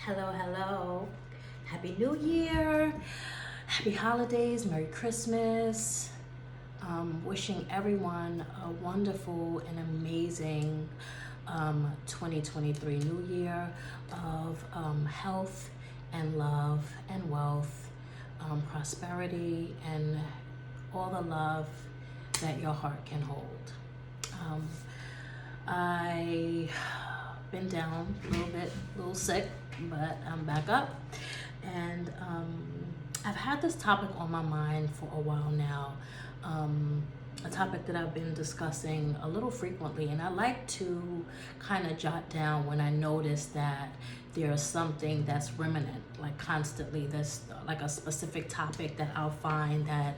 Hello, hello. Happy New Year. Happy holidays. Merry Christmas. Wishing everyone a wonderful and amazing 2023 New Year of health and love and wealth, prosperity, and all the love that your heart can hold. I been down a little sick, but I'm back up. And I've had this topic on my mind for a while now, a topic that I've been discussing a little frequently. And I like to kind of jot down when I notice that there's something that's remnant, like constantly, there's like a specific topic that I'll find that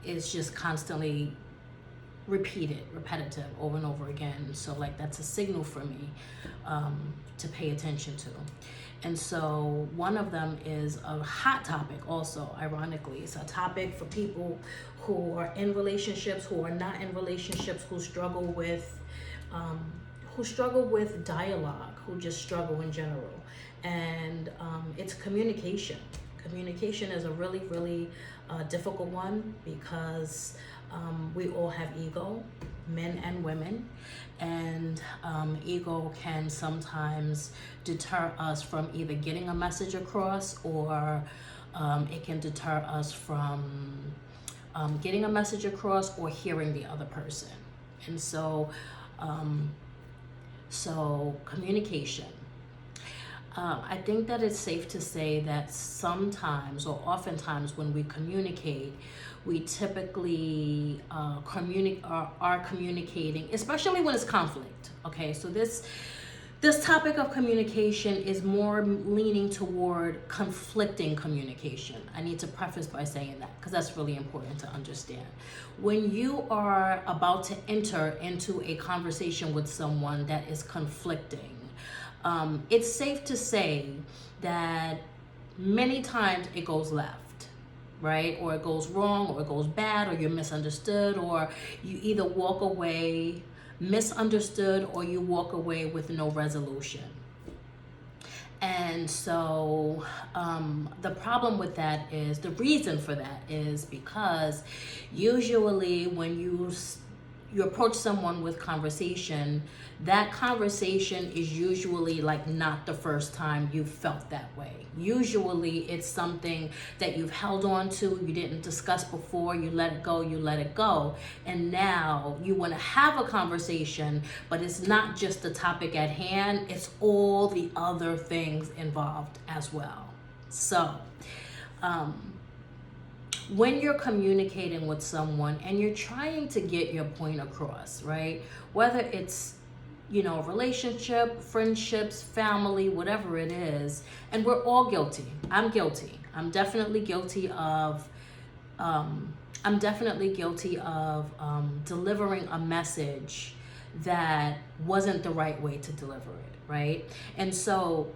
is just constantly repetitive over and over again. So like that's a signal for me to pay attention to. And so one of them is a hot topic also, ironically. It's a topic for people who are in relationships, who are not in relationships, who struggle with dialogue, who just struggle in general. And it's communication. Communication is a really, really difficult one because we all have ego, men and women, and ego can sometimes deter us from either getting a message across, or it can deter us from getting a message across or hearing the other person. And so communication. I think that it's safe to say that sometimes or oftentimes when we communicate, we typically are communicating, especially when it's conflict. Okay, so this topic of communication is more leaning toward conflicting communication. I need to preface by saying that because that's really important to understand. When you are about to enter into a conversation with someone that is conflicting, it's safe to say that many times it goes left, right? Or it goes wrong, or it goes bad, or you're misunderstood, or you either walk away misunderstood, or you walk away with no resolution. And so the problem with that is, the reason for that is because usually when you approach someone with conversation, that conversation is usually like not the first time you've felt that way. Usually it's something that you've held on to, you didn't discuss before, you let it go, and now you want to have a conversation, but it's not just the topic at hand, it's all the other things involved as well. So when you're communicating with someone and you're trying to get your point across, right? Whether it's, relationship, friendships, family, whatever it is, and we're all guilty. I'm guilty. I'm definitely guilty of delivering a message that wasn't the right way to deliver it, right? And so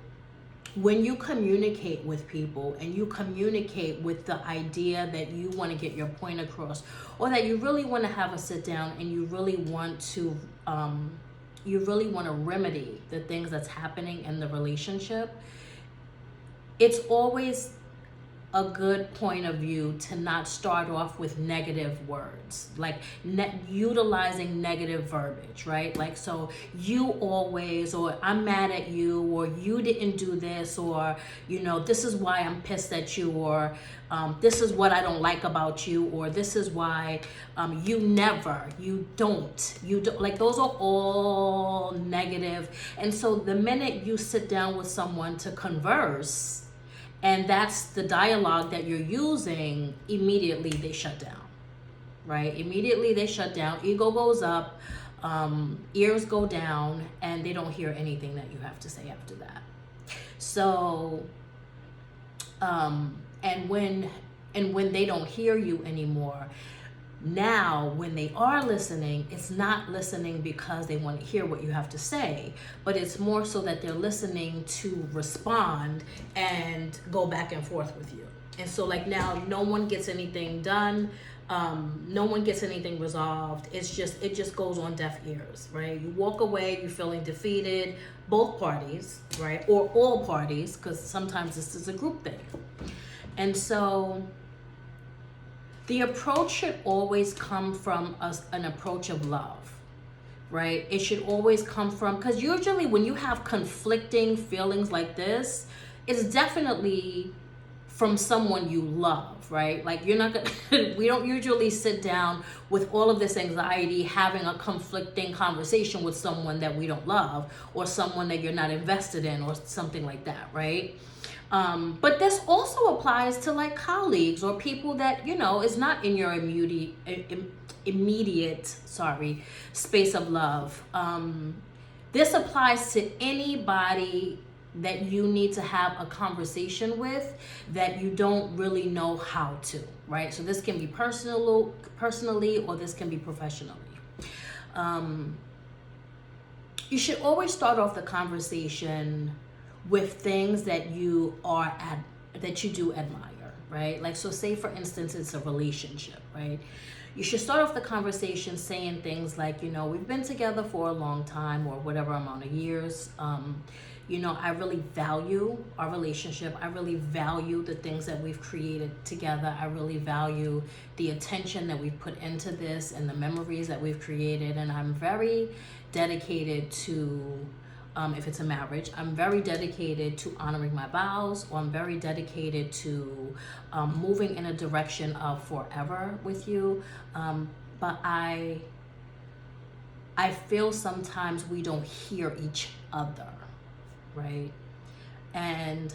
when you communicate with people and you communicate with the idea that you want to get your point across, or that you really want to have a sit down and you really want to remedy the things that's happening in the relationship, it's always a good point of view to not start off with negative words, like utilizing negative verbiage, right? Like, so you always, or I'm mad at you, or you didn't do this, or, this is why I'm pissed at you, or this is what I don't like about you, or this is why you don't, like those are all negative. And so the minute you sit down with someone to converse, and that's the dialogue that you're using, immediately they shut down, right? Immediately they shut down, ego goes up, ears go down, and they don't hear anything that you have to say after that. So, and when they don't hear you anymore, now when they are listening, it's not listening because they want to hear what you have to say, but it's more so that they're listening to respond and go back and forth with you. And so like now no one gets anything done. No one gets anything resolved. It just goes on deaf ears, right? You walk away, you're feeling defeated, both parties, right? Or all parties, because sometimes this is a group thing. And so the approach should always come from an approach of love, right? It should always come from, because usually when you have conflicting feelings like this, it's definitely from someone you love, right? Like you're not gonna, we don't usually sit down with all of this anxiety having a conflicting conversation with someone that we don't love or someone that you're not invested in or something like that, right? But this also applies to like colleagues or people that, you know, is not in your immediate space of love. This applies to anybody that you need to have a conversation with that you don't really know how to, right? So this can be personally, or this can be professionally. You should always start off the conversation with things that you do admire, right? Like, so say for instance, it's a relationship, right? You should start off the conversation saying things like, you know, we've been together for a long time or whatever amount of years. You know, I really value our relationship. I really value the things that we've created together. I really value the attention that we've put into this and the memories that we've created. And I'm very dedicated to, if it's a marriage, I'm very dedicated to honoring my vows, or I'm very dedicated to moving in a direction of forever with you. But I feel sometimes we don't hear each other, right? And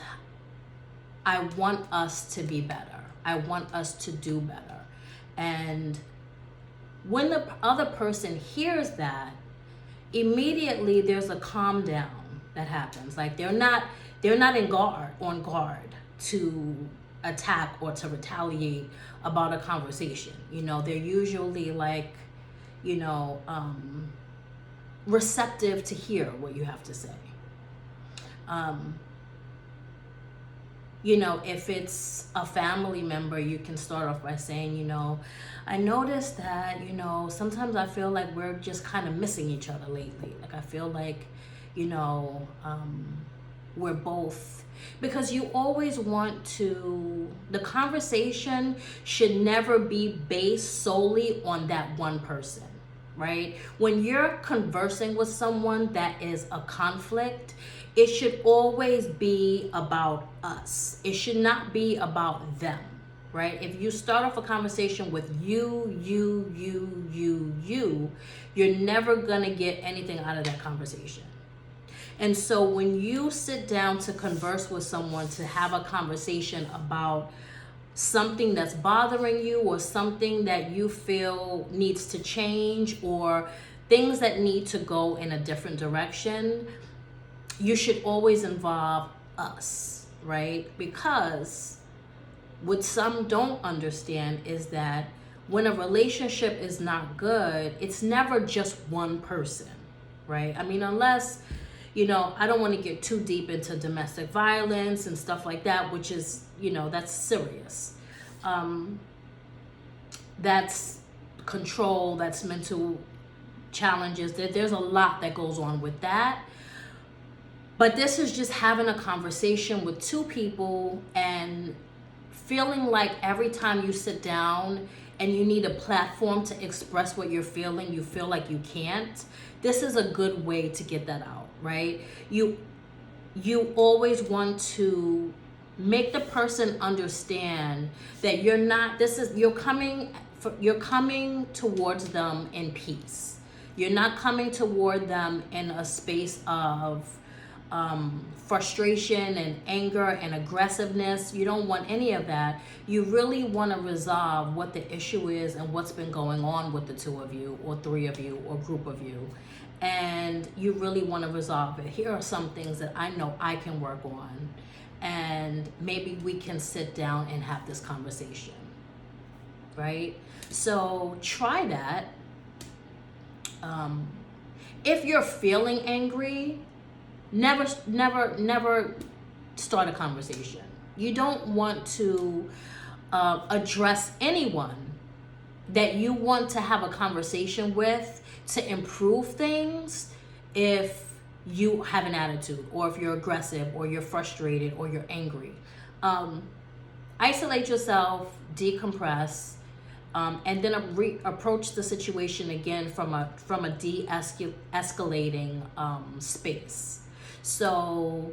I want us to be better. I want us to do better. And when the other person hears that, immediately there's a calm down that happens. Like they're not on guard to attack or to retaliate about a conversation. You know, they're usually like, you know, receptive to hear what you have to say. You know, if it's a family member, you can start off by saying, you know, I noticed that, you know, sometimes I feel like we're just kind of missing each other lately. Like I feel like, you know, we're both, because you always want to, the conversation should never be based solely on that one person, right? When you're conversing with someone that is a conflict, it should always be about us. It should not be about them, right? If you start off a conversation with you're never gonna get anything out of that conversation. And so when you sit down to converse with someone, to have a conversation about something that's bothering you or something that you feel needs to change or things that need to go in a different direction, you should always involve us, right? Because what some don't understand is that when a relationship is not good, it's never just one person, right? I mean, unless, you know, I don't want to get too deep into domestic violence and stuff like that, which is, you know, that's serious. That's control, that's mental challenges. There's a lot that goes on with that. But this is just having a conversation with two people and feeling like every time you sit down and you need a platform to express what you're feeling, you feel like you can't. This is a good way to get that out, right? You always want to make the person understand that you're coming towards them in peace. You're not coming toward them in a space of frustration and anger and aggressiveness. You don't want any of that. You really want to resolve what the issue is and what's been going on with the two of you or three of you or group of you. And you really want to resolve it. Here are some things that I know I can work on, and maybe we can sit down and have this conversation, right? So try that. If you're feeling angry, never start a conversation. You don't want to address anyone that you want to have a conversation with to improve things if you have an attitude, or if you're aggressive, or you're frustrated, or you're angry. Isolate yourself, decompress, and then approach the situation again from a de-escalating space. So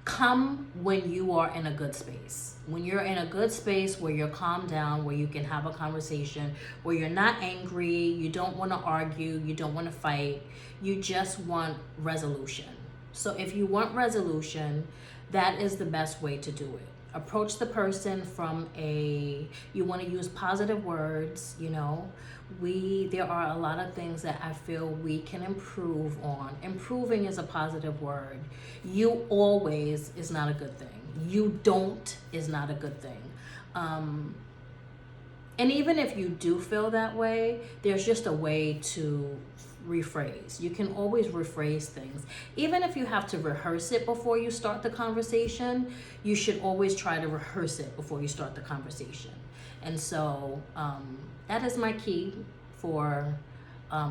come when you are in a good space. When you're in a good space where you're calmed down, where you can have a conversation, where you're not angry, you don't want to argue, you don't want to fight, you just want resolution. So if you want resolution, that is the best way to do it. Approach the person from you want to use positive words, there are a lot of things that I feel we can improve on. Improving is a positive word. You always is not a good thing. You don't is not a good thing. And even if you do feel that way, there's just a way to rephrase. You can always rephrase things. Even if you have to rehearse it before you start the conversation, you should always try to rehearse it before you start the conversation. And so that is my key for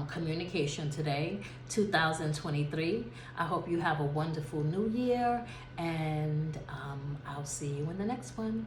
communication today, 2023. I hope you have a wonderful new year, and I'll see you in the next one.